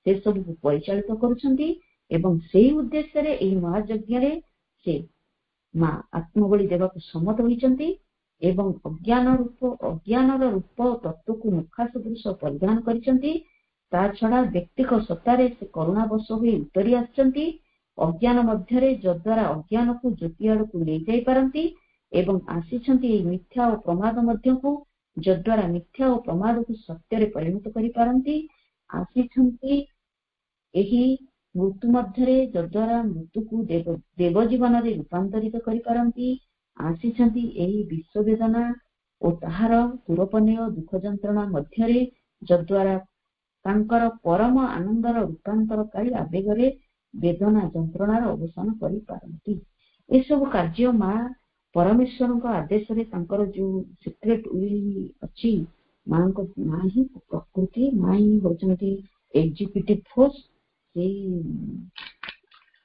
ସେ ସବୁକୁ ପରିଚାଳିତ କରୁଛନ୍ତି। ଏବଂ ସେହି ଉଦ୍ଦେଶ୍ୟରେ ଏହି ମହାଯଜ୍ଞରେ ସେ ମା ଆତ୍ମବଳି ଦେବାକୁ ସମ୍ମତ ହୋଇଛନ୍ତି ଏବଂ ଅଜ୍ଞାନର ରୂପ ତତ୍ତ୍ୱକୁ ମୁଖା ସଦୃଶ ପରିଧାନ କରିଛନ୍ତି। ତା ଛଡା ବ୍ୟକ୍ତିକ ସତ୍ତାରେ ସେ କରୁଣାବଶ ହୋଇ ଉତ୍ତରି ଆସିଛନ୍ତି। ଅଜ୍ଞାନ ମଧ୍ୟରେ ଯଦ୍ୱାରା ଅଜ୍ଞାନକୁ ଜ୍ୟୋତି ଆଡକୁ ନେଇଯାଇ ପାରନ୍ତି ଏବଂ ଆସିଛନ୍ତି ଏହି ମିଥ୍ୟା ଓ ପ୍ରମାଦ ମଧ୍ୟକୁ, ଯଦ୍ୱାରା ମିଥ୍ୟା ଓ ପ୍ରମାଦକୁ ସତ୍ୟରେ ପରିଣତ କରିପାରନ୍ତି। ଆସିଛନ୍ତି ଏହି ମୃତ୍ୟୁ ମଧ୍ୟରେ, ଯଦ୍ୱାରା ମୃତ୍ୟୁକୁ ଦେବ ଜୀବନରେ ରୂପାନ୍ତରିତ କରିପାରନ୍ତି। ଆସିଛନ୍ତି ଏହି ବିଶ୍ୱବେଦନା ଓ ତାହାର ତୁରପନେୟ ଦୁଃଖ ଯନ୍ତ୍ରଣା ମଧ୍ୟରେ, ଯଦ୍ୱାରା ତାଙ୍କର ପରମ ଆନନ୍ଦର ରୂପାନ୍ତରକାରୀ ଆବେଗରେ ବେଦନା ଯନ୍ତ୍ରଣାର ଅବସାନ କରିପାରନ୍ତି। ଏସବୁ କାର୍ଯ୍ୟ ମା ପରମେଶ୍ୱରଙ୍କ ଆଦେଶରେ, ତାଙ୍କର ଯୋଉ ସିକ୍ରେଟ ୱିଲ୍ ଅଛି, ମା ହିଁ ପ୍ରକୃତି, ମା ହିଁ ହଉଛନ୍ତି ଏକ୍ଜିକ୍ୟୁଟିଭ ଫୋର୍ସ। ସେଇ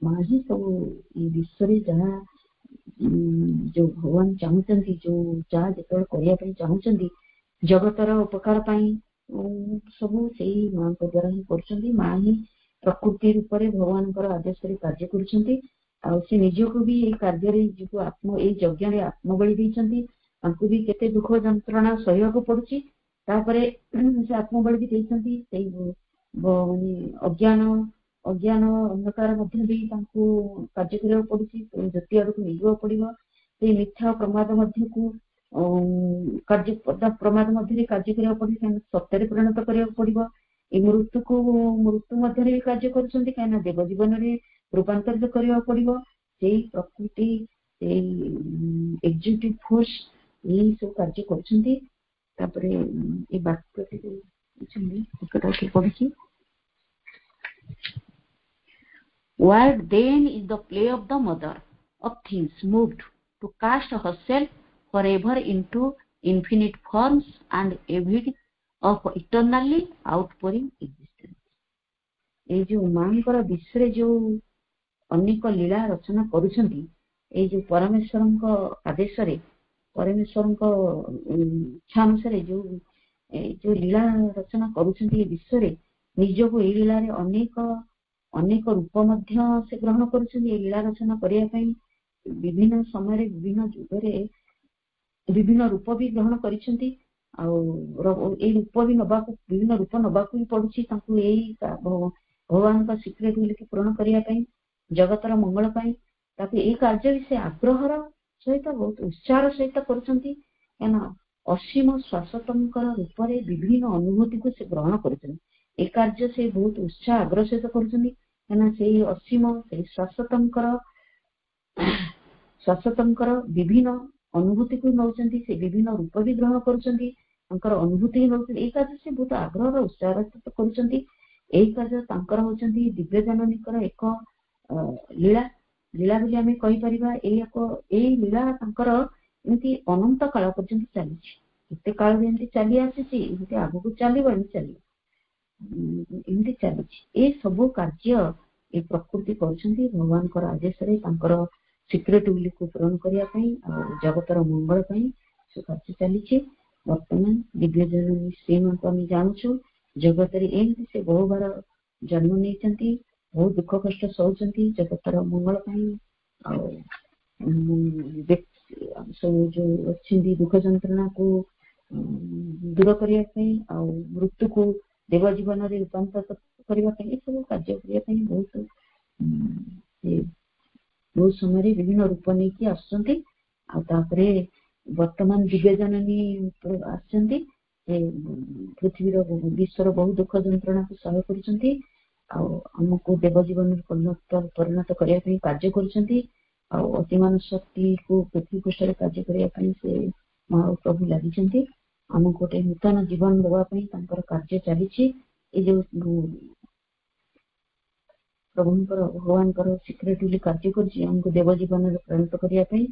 ମା ହିଁ ସବୁ ଏଇ ବିଶ୍ୱରେ ଯାହା ଯୋଉ ଭଗବାନ ଚାହୁଁଛନ୍ତି, ଯୋଉ ଯାହା ଯେତେବେଳେ କରିବା ପାଇଁ ଚାହୁଁଛନ୍ତି ଜଗତର ଉପକାର ପାଇଁ, ସବୁ ସେଇ ମାଙ୍କ ଦ୍ଵାରା ହିଁ କରୁଛନ୍ତି। ମା ହିଁ ପ୍ରକୃତି ରୂପରେ ଭଗବାନଙ୍କର ଆଦେଶରେ କାର୍ଯ୍ୟ କରୁଛନ୍ତି। ଆଉ ସେ ନିଜକୁ ବି ଏଇ କାର୍ଯ୍ୟରେ ଏଇ ଯଜ୍ଞରେ ଆତ୍ମବଳି ଦେଇଛନ୍ତି। ତାଙ୍କୁ ବି କେତେ ଦୁଃଖ ଯନ୍ତ୍ରଣା ସହିବାକୁ ପଡୁଛି। ତାପରେ ସେ ଆତ୍ମବଳି ବି ଦେଇଛନ୍ତି। ସେଇ ଅଜ୍ଞାନ ଅନ୍ଧକାର ମଧ୍ୟ ବି ତାଙ୍କୁ କାର୍ଯ୍ୟ କରିବାକୁ ପଡୁଛି, ଜ୍ୟୋତି ଆଡକୁ ନେଇଯିବାକୁ ପଡିବ। ସେଇ ମିଥ୍ୟା ପ୍ରମାଦ ମଧ୍ୟକୁ ପ୍ରମାଦ ମଧ୍ୟରେ କାର୍ଯ୍ୟ କରିବାକୁ ପଡିବ, କାହିଁକି ସତ୍ୟରେ ପରିଣତ କରିବାକୁ ପଡିବ। ଏଇ ମୃତ୍ୟୁ ମଧ୍ୟରେ ବି କାର୍ଯ୍ୟ କରୁଛନ୍ତି, କାହିଁକିନା ଦେବ ଜୀବନରେ ରୂପାନ୍ତରିତ କରିବାକୁ ପଡିବ। ସେଇ ପ୍ରକୃତି, ସେଇ ଏକ୍ଜିକ୍ୟୁଟିଭ ଫୋର୍ସ ଏଇ ସବୁ କାର୍ଯ୍ୟ କରୁଛନ୍ତି। ତାପରେ ଏଇ ବାକ୍ୟଟି ପଢୁଛି, what then is the play of the mother of things, moved to cast herself forever into infinite forms and every of eternally outpouring existence। ଏଇ ଯୋଉ ମାଙ୍କର ବିଶ୍ୱରେ ଯୋଉ ଅନେକ ଲୀଳା ରଚନା କରୁଛନ୍ତି, ଏଇ ଯୋଉ ପରମେଶ୍ୱରଙ୍କ ଆଦେଶରେ परमेश्वरଙ୍କ इच्छा अनुसार जो लीला रचना करुछन्ति ए विश्व निजको ए लीलारे अनेक रूप मध्य से ग्रहण करुछन्ति। ए लीला रचना करिया पई विभिन्न समय विभिन्न जुगरे विभिन्न रूप भी ग्रहण करिछन्ति। ए रूप भी नबाकू विभिन्न रूप नबाकू भी पड़ुछि तांकु एई भगवान का सीक्रेट बोली कि पूर्ण करिया पई जगतर मंगल पई ताकि ए कार्य विषय आग्रहर सहित बहुत उत्साह सहित करुछन्ति। एना असीम शाश्वतंकर रूप रे विभिन्न अनुभूति को से ग्रहण करुछन्ति। ए कार्य से बहुत उत्साह आग्रह सहित करुछन्ति। एना से असीम से शाश्वतंकर विभिन्न अनुभूति को नौचन्ति। से विभिन्न रूप भी ग्रहण करुछन्ति तांकर अनुभूति नौचन्ति। ए कार्य से बहुत आग्रह उत्साह सहित करुछन्ति। ए कार्य तांकर होचन्ति दिव्य जननीकर एक लीला बोली आमे कहि परिबा। ए लीला तांकर एमती अनंत काल पर्यंत चलीछि। केते काल एमती चली आसीछि एमती आगु चलिबो एमती चलीछि। ए सब कार्य ए प्रकृति करुछन्ति भगवानकर आदेश रे तांकर सीक्रेट बोली को पूर्ण करिया पई जगतर मंगल पई से कार्य चलीछि। वर्तमान दिव्य जननी श्रीमंत आमे जानछु जगत रे एमती से बहु बार जन्म नेचन्ति बहुत दुख कष्ट सहउछन्ति जगतर मंगल पई जो अच्छी दुख जंत्रणा को दूर करिया पई मृत्यु को देव जीवन रे रूपांतरित करिया पई सब कार्य करिया पई बहुत समय विभिन्न रूप नहीं कि आसुचन्ति। तापरे वर्तमान दिव्य जननी आसुचन्ति पृथ्वीर विश्वर बहुत दुख जंत्रणा को सह करुचन्ति आमको देव जीवन परिणत करिया पई कार्य करुचन्ति। अतिमान शक्ति को पृथ्वी पृष्ठ कार्य करिया पई से महाप्रभु लागिचन्ति। आमको गोटे नूतन जीवन देवा पई तांकर कार्य चलीछि। ए जो प्रभुंकर भगवानकर सीक्रेट बोली कार्य करछि हमको देव जीवन रे परिणत करिया पई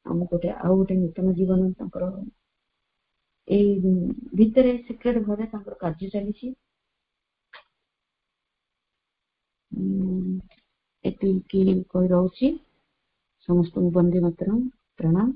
हमको गोटे आउ गोटे नूतन जीवन तांकर ए भितरे सीक्रेट भाबे तांकर कार्य चलीछि। एति की कहि रहउछि समस्त वंदे मातरम प्रणाम।